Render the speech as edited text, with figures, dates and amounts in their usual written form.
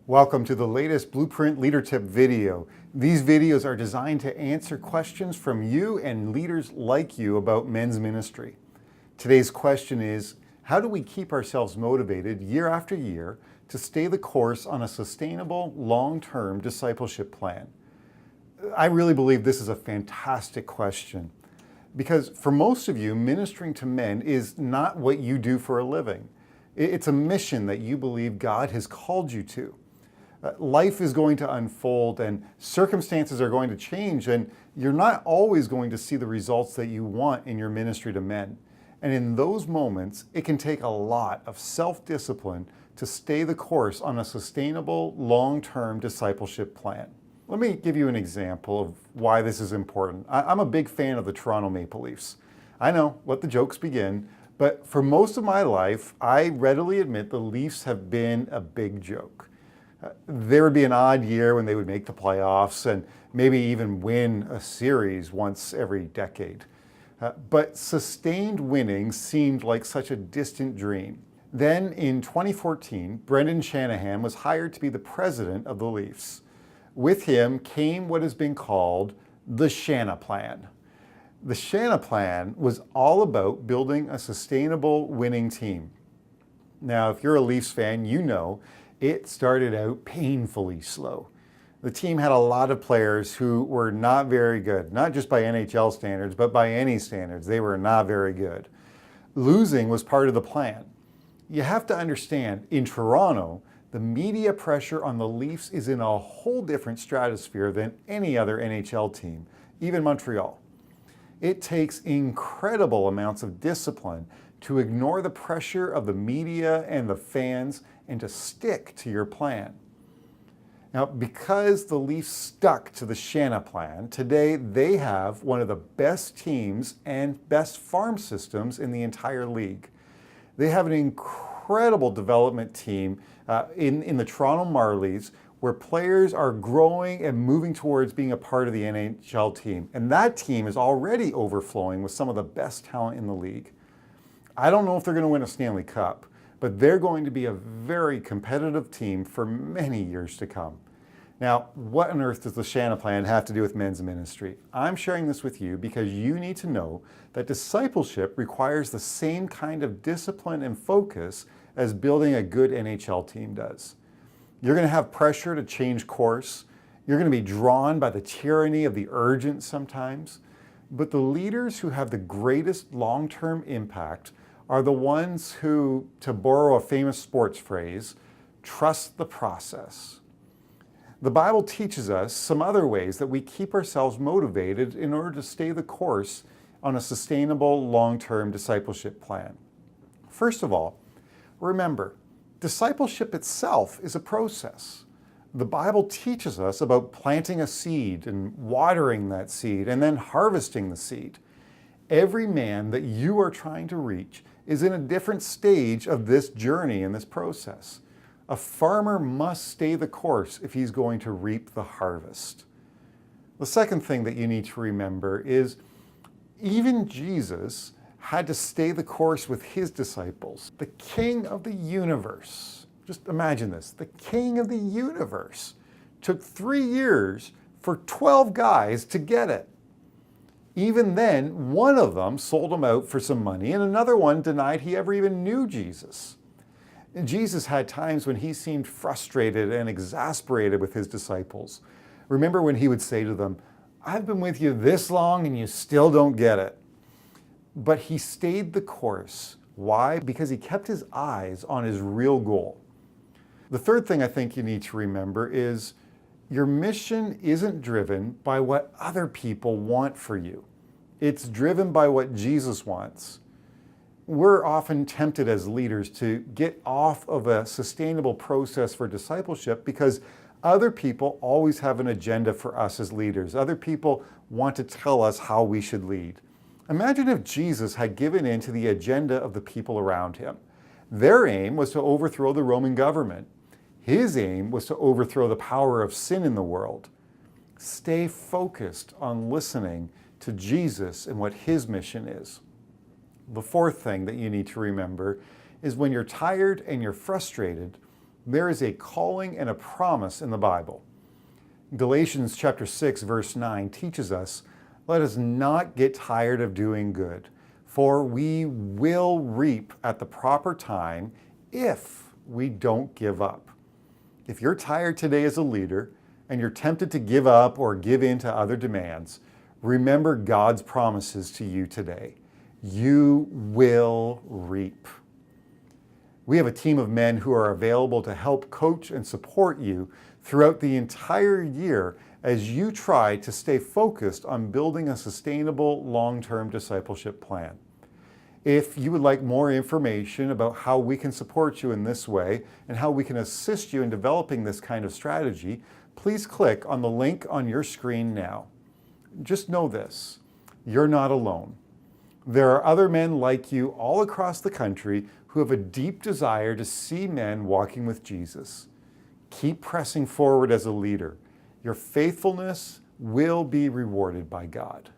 Welcome to the latest Blueprint Leader Tip video. These videos are designed to answer questions from you and leaders like you about men's ministry. Today's question is, how do we keep ourselves motivated year after year to stay the course on a sustainable, long-term discipleship plan? I really believe this is a fantastic question because for most of you, ministering to men is not what you do for a living. It's a mission that you believe God has called you to. Life is going to unfold and circumstances are going to change, and you're not always going to see the results that you want in your ministry to men. And in those moments, it can take a lot of self-discipline to stay the course on a sustainable, long-term discipleship plan. Let me give you an example of why this is important. I'm a big fan of the Toronto Maple Leafs. I know, let the jokes begin, but for most of my life, I readily admit the Leafs have been a big joke. There would be an odd year when they would make the playoffs and maybe even win a series once every decade. But sustained winning seemed like such a distant dream. Then in 2014, Brendan Shanahan was hired to be the president of the Leafs. With him came what has been called the Shana Plan. The Shana Plan was all about building a sustainable winning team. Now, if you're a Leafs fan, you know it started out painfully slow. The team had a lot of players who were not very good, not just by NHL standards, but by any standards. They were not very good. Losing was part of the plan. You have to understand, in Toronto, the media pressure on the Leafs is in a whole different stratosphere than any other NHL team, even Montreal. It takes incredible amounts of discipline to ignore the pressure of the media and the fans and to stick to your plan. Now, because the Leafs stuck to the Shana Plan, today they have one of the best teams and best farm systems in the entire league. They have an incredible development team in the Toronto Marlies where players are growing and moving towards being a part of the NHL team. And that team is already overflowing with some of the best talent in the league. I don't know if they're going to win a Stanley Cup, but they're going to be a very competitive team for many years to come. Now, what on earth does the Shana Plan have to do with men's ministry? I'm sharing this with you because you need to know that discipleship requires the same kind of discipline and focus as building a good NHL team does. You're going to have pressure to change course. You're going to be drawn by the tyranny of the urgent sometimes. But the leaders who have the greatest long-term impact are the ones who, to borrow a famous sports phrase, trust the process. The Bible teaches us some other ways that we keep ourselves motivated in order to stay the course on a sustainable long-term discipleship plan. First of all, remember, discipleship itself is a process. The Bible teaches us about planting a seed and watering that seed and then harvesting the seed. Every man that you are trying to reach is in a different stage of this journey and this process. A farmer must stay the course if he's going to reap the harvest. The second thing that you need to remember is even Jesus had to stay the course with his disciples. The King of the universe, just imagine this, the King of the universe took 3 years for 12 guys to get it. Even then, one of them sold him out for some money and another one denied he ever even knew Jesus. And Jesus had times when he seemed frustrated and exasperated with his disciples. Remember when he would say to them, "I've been with you this long and you still don't get it." But he stayed the course. Why? Because he kept his eyes on his real goal. The third thing I think you need to remember is your mission isn't driven by what other people want for you. It's driven by what Jesus wants. We're often tempted as leaders to get off of a sustainable process for discipleship because other people always have an agenda for us as leaders. Other people want to tell us how we should lead. Imagine if Jesus had given in to the agenda of the people around him. Their aim was to overthrow the Roman government. His aim was to overthrow the power of sin in the world. Stay focused on listening to Jesus and what his mission is. The fourth thing that you need to remember is when you're tired and you're frustrated, There is a calling and a promise in the Bible. Galatians chapter 6, verse 9 teaches us, "Let us not get tired of doing good, for we will reap at the proper time if we don't give up." If you're tired today as a leader and you're tempted to give up or give in to other demands, remember God's promises to you today. You will reap. We have a team of men who are available to help coach and support you throughout the entire year as you try to stay focused on building a sustainable long-term discipleship plan. If you would like more information about how we can support you in this way and how we can assist you in developing this kind of strategy, please click on the link on your screen now. Just know this, you're not alone. There are other men like you all across the country who have a deep desire to see men walking with Jesus. Keep pressing forward as a leader. Your faithfulness will be rewarded by God.